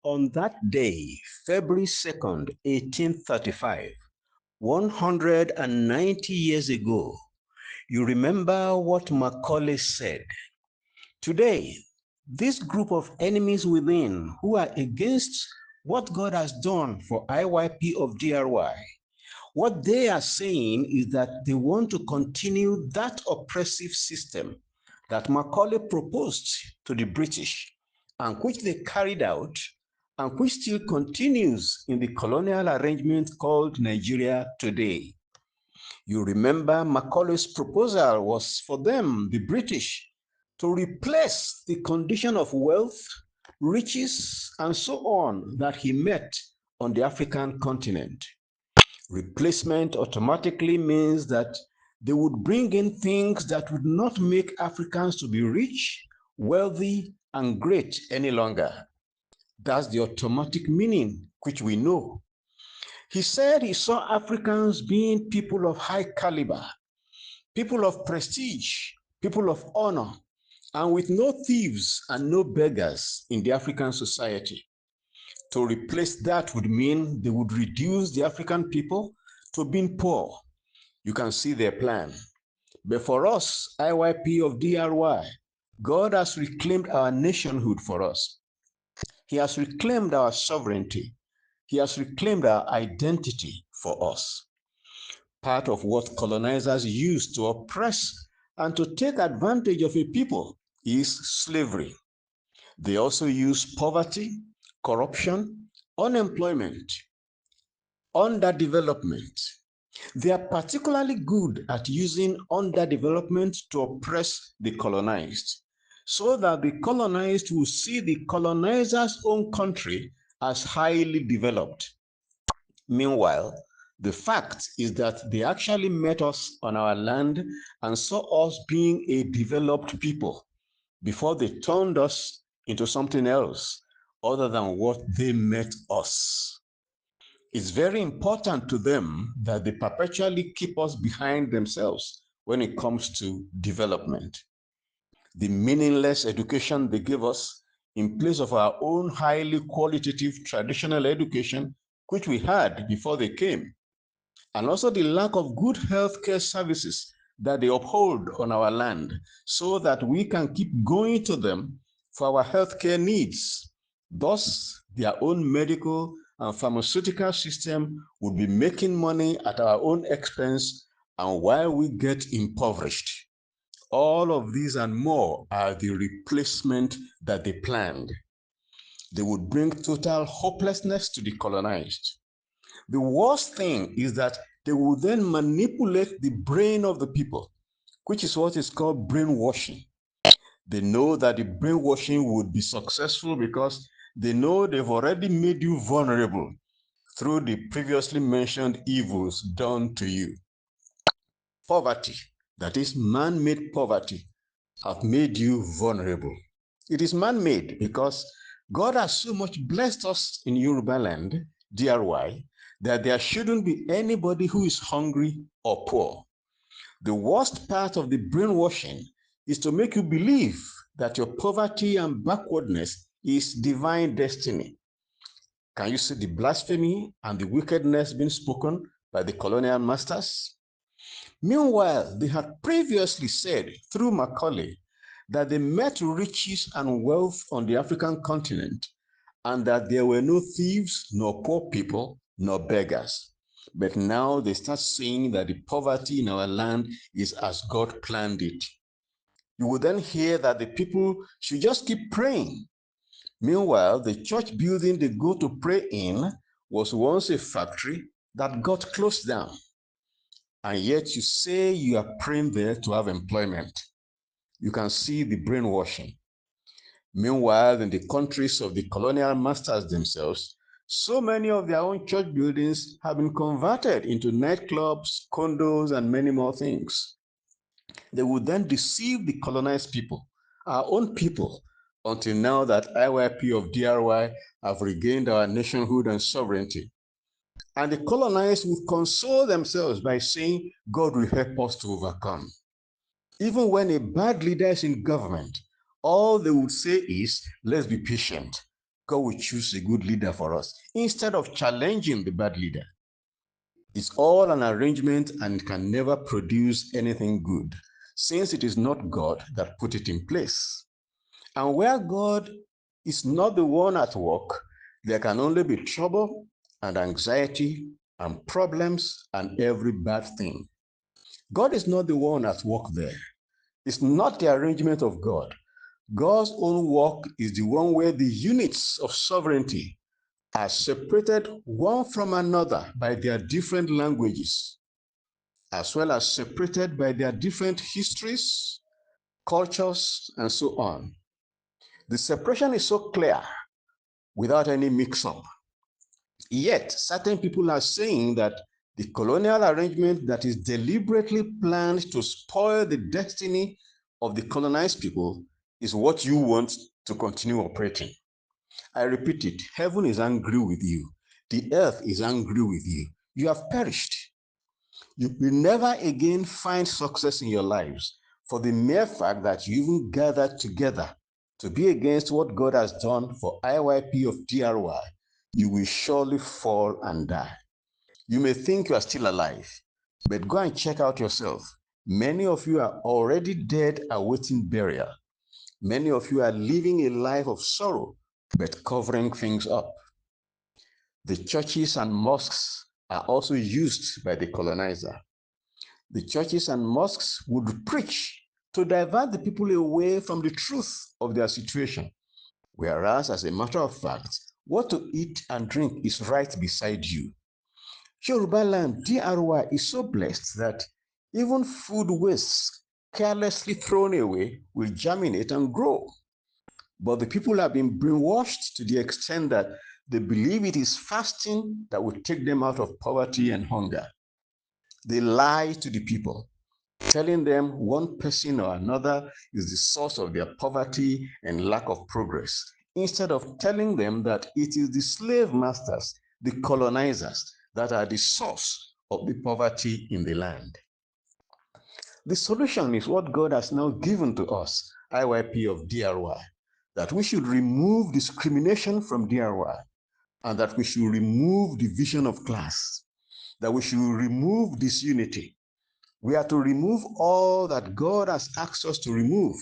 On that day, February 2nd, 1835, 190 years ago, you remember what Macaulay said. Today, this group of enemies within who are against what God has done for IYP of D.R.Y, what they are saying is that they want to continue that oppressive system that Macaulay proposed to the British and which they carried out and which still continues in the colonial arrangement called Nigeria today. You remember Macaulay's proposal was for them, the British, to replace the condition of wealth, riches, and so on that he met on the African continent. Replacement automatically means that they would bring in things that would not make Africans to be rich, wealthy, and great any longer. That's the automatic meaning, which we know. He said he saw Africans being people of high caliber, people of prestige, people of honor, and with no thieves and no beggars in the African society. To replace that would mean they would reduce the African people to being poor. You can see their plan. But for us, IYP of D.R.Y, God has reclaimed our nationhood for us. He has reclaimed our sovereignty. He has reclaimed our identity for us. Part of what colonizers used to oppress and to take advantage of a people is slavery. They also use poverty, corruption, unemployment, underdevelopment. They are particularly good at using underdevelopment to oppress the colonized, so that the colonized will see the colonizer's own country as highly developed. Meanwhile, the fact is that they actually met us on our land and saw us being a developed people before they turned us into something else other than what they met us. It's very important to them that they perpetually keep us behind themselves when it comes to development. The meaningless education they give us in place of our own highly qualitative traditional education, which we had before they came, and also the lack of good healthcare services that they uphold on our land so that we can keep going to them for our healthcare needs. Thus, their own medical and pharmaceutical system would be making money at our own expense and while we get impoverished. All of these and more are the replacement that they planned. They would bring total hopelessness to the colonized. The worst thing is that they will then manipulate the brain of the people, which is what is called brainwashing. They know that the brainwashing would be successful because they know they've already made you vulnerable through the previously mentioned evils done to you. Poverty, that is man-made poverty, have made you vulnerable. It is man-made because God has so much blessed us in Yoruba land, D.R.Y, that there shouldn't be anybody who is hungry or poor. The worst part of the brainwashing is to make you believe that your poverty and backwardness is divine destiny. Can you see the blasphemy and the wickedness being spoken by the colonial masters? Meanwhile, they had previously said through Macaulay that they met riches and wealth on the African continent and that there were no thieves, nor poor people, nor beggars. But now they start saying that the poverty in our land is as God planned it. You will then hear that the people should just keep praying. Meanwhile, the church building they go to pray in was once a factory that got closed down. And yet you say you are praying there to have employment. You can see the brainwashing. Meanwhile, in the countries of the colonial masters themselves, so many of their own church buildings have been converted into nightclubs, condos, and many more things. They would then deceive the colonized people, our own people, until now that IYP of D.R.Y have regained our nationhood and sovereignty. And the colonized would console themselves by saying, God will help us to overcome. Even when a bad leader is in government, all they would say is, let's be patient. God will choose a good leader for us instead of challenging the bad leader. It's all an arrangement and can never produce anything good, since it is not God that put it in place. And where God is not the one at work, there can only be trouble and anxiety and problems and every bad thing. God is not the one at work there. It's not the arrangement of God. God's own work is the one where the units of sovereignty are separated one from another by their different languages, as well as separated by their different histories, cultures, and so on. The separation is so clear without any mix-up. Yet, certain people are saying that the colonial arrangement that is deliberately planned to spoil the destiny of the colonized people is what you want to continue operating. I repeat it, heaven is angry with you. The earth is angry with you. You have perished. You will never again find success in your lives for the mere fact that you even gathered together to be against what God has done for IYP of D.R.Y. You will surely fall and die. You may think you are still alive, but go and check out yourself. Many of you are already dead awaiting burial. Many of you are living a life of sorrow, but covering things up. The churches and mosques are also used by the colonizer. The churches and mosques would preach to divert the people away from the truth of their situation. Whereas, as a matter of fact, what to eat and drink is right beside you. Yoruba land D.R.Y is so blessed that even food waste carelessly thrown away will germinate and grow. But the people have been brainwashed to the extent that they believe it is fasting that will take them out of poverty and hunger. They lie to the people, telling them one person or another is the source of their poverty and lack of progress, instead of telling them that it is the slave masters, the colonizers, that are the source of the poverty in the land. The solution is what God has now given to us, IYP of D.R.Y, that we should remove discrimination from D.R.Y, and that we should remove division of class, that we should remove disunity. We are to remove all that God has asked us to remove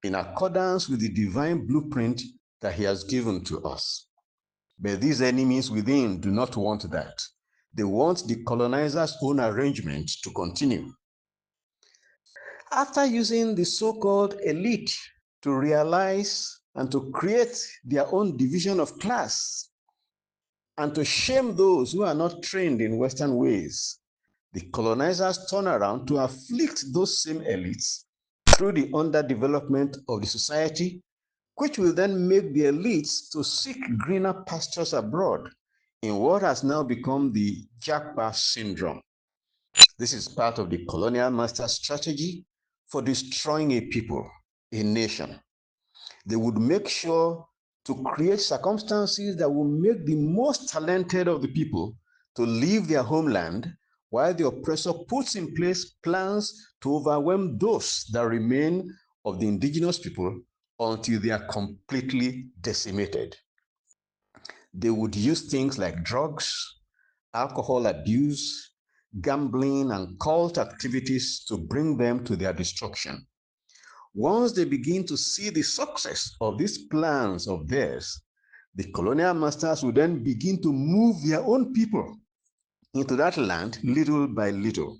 in accordance with the divine blueprint that He has given to us. But these enemies within do not want that. They want the colonizer's own arrangement to continue. After using the so-called elite to realize and to create their own division of class and to shame those who are not trained in Western ways, the colonizers turn around to afflict those same elites through the underdevelopment of the society, which will then make the elites to seek greener pastures abroad in what has now become the Japa syndrome. This is part of the colonial master strategy for destroying a people, a nation. They would make sure to create circumstances that will make the most talented of the people to leave their homeland, while the oppressor puts in place plans to overwhelm those that remain of the indigenous people until they are completely decimated. They would use things like drugs, alcohol abuse, gambling, and cult activities to bring them to their destruction. Once they begin to see the success of these plans of theirs, the colonial masters will then begin to move their own people into that land little by little.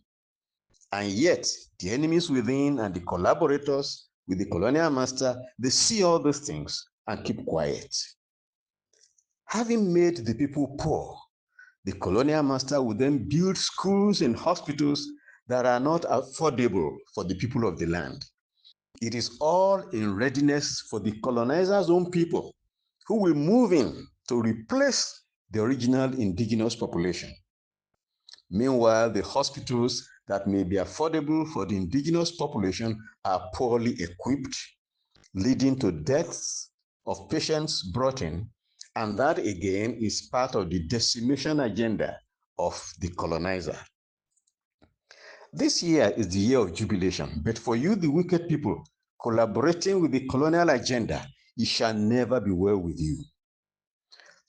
And yet, the enemies within and the collaborators with the colonial master, they see all these things and keep quiet. Having made the people poor, the colonial master will then build schools and hospitals that are not affordable for the people of the land. It is all in readiness for the colonizer's own people who will move in to replace the original indigenous population. Meanwhile, the hospitals that may be affordable for the indigenous population are poorly equipped, leading to deaths of patients brought in, and that again is part of the decimation agenda of the colonizer. This year is the year of jubilation, but for you, the wicked people, collaborating with the colonial agenda, it shall never be well with you.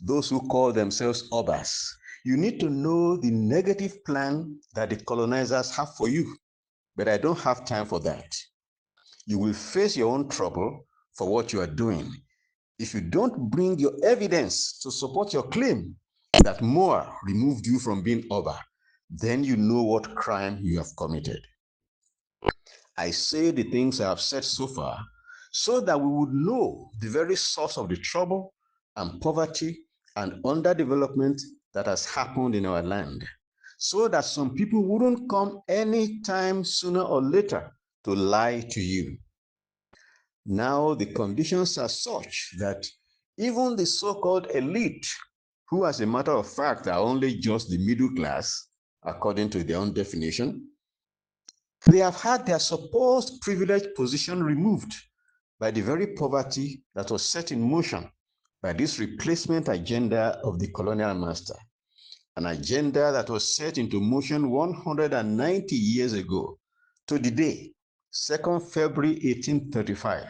those who call themselves Obas, you need to know the negative plan that the colonizers have for you. But I don't have time for that. You will face your own trouble for what you are doing if you don't bring your evidence to support your claim that Moa removed you from being Oba. Then you know what crime you have committed. I say the things I have said so far so that we would know the very source of the trouble and poverty and underdevelopment that has happened in our land, so that some people wouldn't come anytime sooner or later to lie to you. Now the conditions are such that even the so-called elite, who as a matter of fact are only just the middle class, according to their own definition, they have had their supposed privileged position removed by the very poverty that was set in motion by this replacement agenda of the colonial master, an agenda that was set into motion 190 years ago to the day, 2nd February 1835,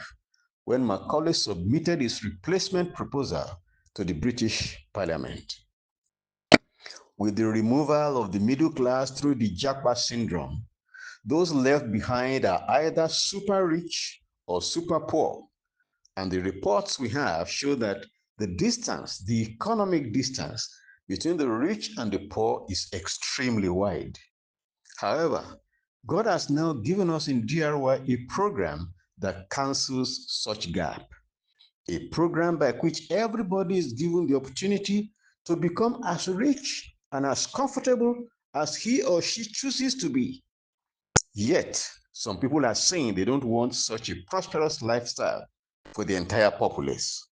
when Macaulay submitted his replacement proposal to the British Parliament. With the removal of the middle class through the Japa syndrome, those left behind are either super rich or super poor. And the reports we have show that the economic distance between the rich and the poor is extremely wide. However, God has now given us in D.R.Y a program that cancels such gap, a program by which everybody is given the opportunity to become as rich and as comfortable as he or she chooses to be. Yet, some people are saying they don't want such a prosperous lifestyle for the entire populace.